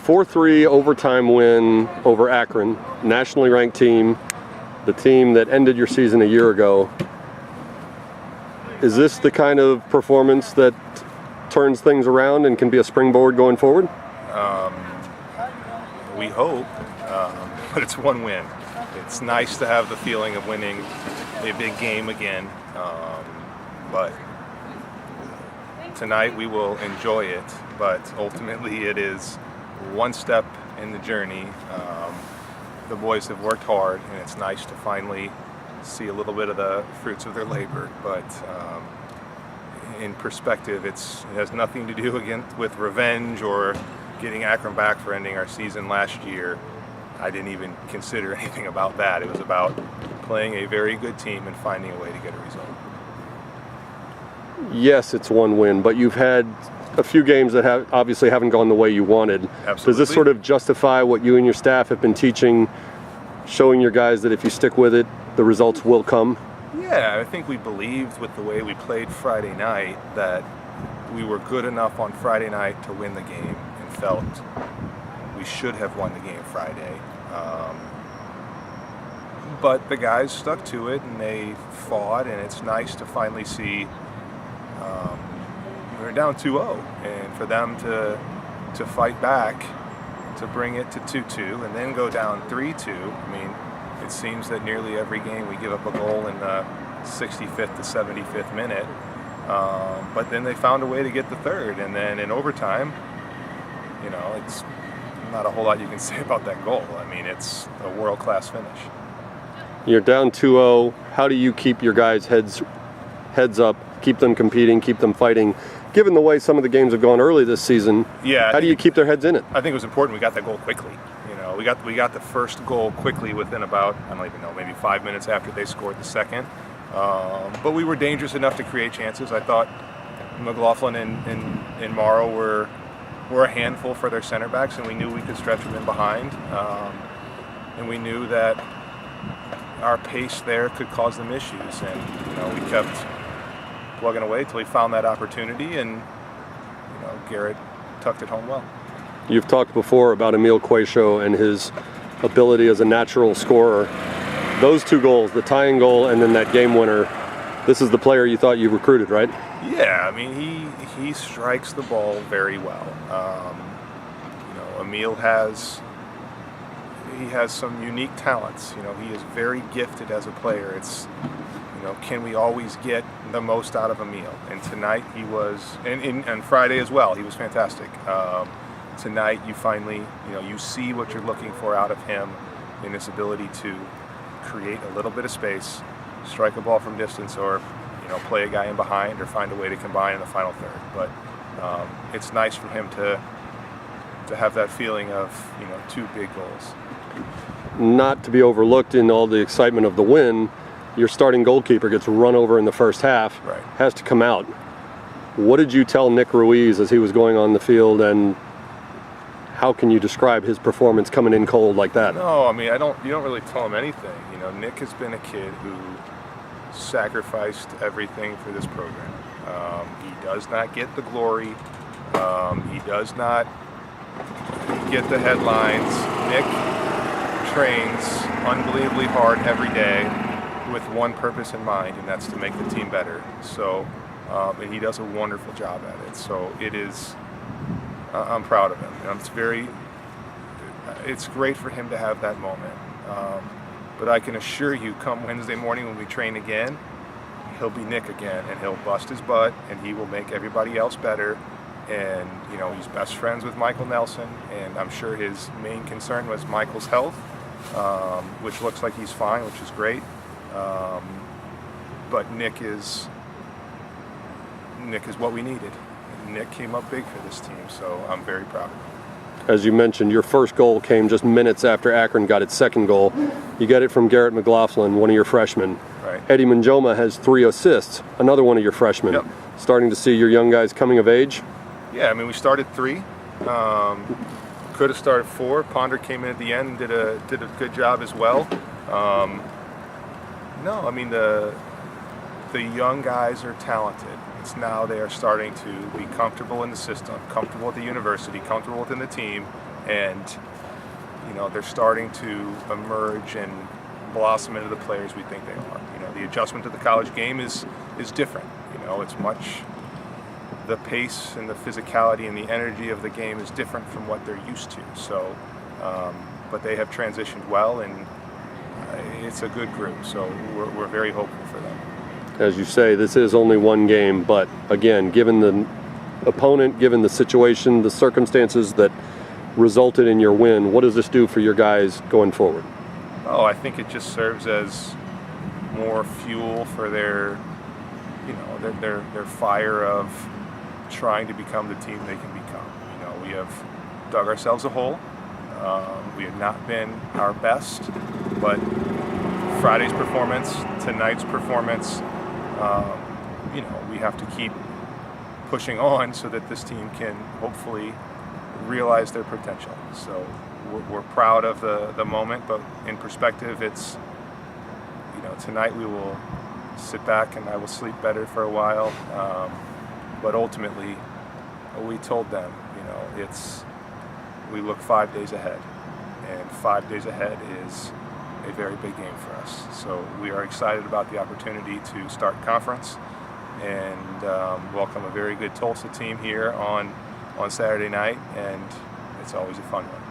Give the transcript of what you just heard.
4-3 overtime win over Akron, nationally ranked team, the team that ended your season a year ago. Is this the kind of performance that turns things around and can be a springboard going forward? We hope, but it's one win. It's nice to have the feeling of winning a big game again, but tonight we will enjoy it, but ultimately it is one step in the journey. The boys have worked hard, and it's nice to finally see a little bit of the fruits of their labor, but in perspective, it has nothing to do with revenge or getting Akron back for ending our season last year. I didn't even consider anything about that. It was about playing a very good team and finding a way to get a result. Yes, it's one win, but you've had a few games that obviously haven't gone the way you wanted. Absolutely. Does this sort of justify what you and your staff have been teaching, showing your guys that if you stick with it, the results will come? Yeah, I think we believed with the way we played Friday night that we were good enough on Friday night to win the game, and felt we should have won the game Friday. But the guys stuck to it and they fought, and it's nice to finally see we're down 2-0, and for them to fight back, to bring it to 2-2 and then go down 3-2. I mean, it seems that nearly every game we give up a goal in the 65th to 75th minute, but then they found a way to get the third, and then in overtime, you know, it's not a whole lot you can say about that goal. I mean, it's a world-class finish. You're down 2-0. How do you keep your guys' heads up, keep them competing, keep them fighting? Given the way some of the games have gone early this season, how do you keep their heads in it? I think it was important we got that goal quickly. You know, we got the first goal quickly within about, I don't even know, maybe 5 minutes after they scored the second. But we were dangerous enough to create chances. I thought McLaughlin and Morrow were a handful for their center backs, and we knew we could stretch them in behind. And we knew that our pace there could cause them issues. And, you know, we kept plugging away till he found that opportunity, and, you know, Garrett tucked it home well. You've talked before about Emile Quaye and his ability as a natural scorer. Those two goals, the tying goal and then that game winner, this is the player you thought you recruited, right? Yeah, I mean, he strikes the ball very well. You know, Emile has some unique talents. You know, he is very gifted as a player. It's, you know, can we always get the most out of Emile? And tonight he was, and Friday as well, he was fantastic. Tonight you finally, you know, you see what you're looking for out of him in his ability to create a little bit of space, strike a ball from distance, or, you know, play a guy in behind or find a way to combine in the final third. But it's nice for him to have that feeling of, you know, two big goals. Not to be overlooked in all the excitement of the win, your starting goalkeeper gets run over in the first half, right, has to come out. What did you tell Nick Ruiz as he was going on the field, and how can you describe his performance coming in cold like that? No, I mean, you don't really tell him anything. You know, Nick has been a kid who sacrificed everything for this program. He does not get the glory. He does not get the headlines. Nick trains unbelievably hard every day with one purpose in mind, and that's to make the team better. So, and he does a wonderful job at it. So it is, I'm proud of him. It's great for him to have that moment. But I can assure you, come Wednesday morning when we train again, he'll be Nick again, and he'll bust his butt, and he will make everybody else better. And, you know, he's best friends with Michael Nelson, and I'm sure his main concern was Michael's health, which looks like he's fine, which is great. But Nick is what we needed. Nick came up big for this team, so I'm very proud of him. As you mentioned, your first goal came just minutes after Akron got its second goal. You get it from Garrett McLaughlin, one of your freshmen. Right. Eddie Manjoma has 3 assists, another one of your freshmen. Yep. Starting to see your young guys coming of age? Yeah, I mean, we started 3. Could have started 4. Ponder came in at the end and did a good job as well. No, I mean, the young guys are talented. It's now they are starting to be comfortable in the system, comfortable at the university, comfortable within the team, and they're starting to emerge and blossom into the players we think they are. The adjustment to the college game is different. It's much, the pace and the physicality and the energy of the game is different from what they're used to. So, but they have transitioned well, and it's a good group. So we're very hopeful for them. As you say, this is only one game, but again, given the opponent, given the situation, the circumstances that resulted in your win, what does this do for your guys going forward? Oh, I think it just serves as more fuel for their fire of trying to become the team they can become. We have dug ourselves a hole. We have not been our best, but Friday's performance, tonight's performance, we have to keep pushing on so that this team can hopefully realize their potential. So we're proud of the moment, but in perspective, it's, tonight we will sit back and I will sleep better for a while. But ultimately, we told them, we look 5 days ahead, and 5 days ahead is a very big game for us. So we are excited about the opportunity to start conference and welcome a very good Tulsa team here on Saturday night, and it's always a fun one.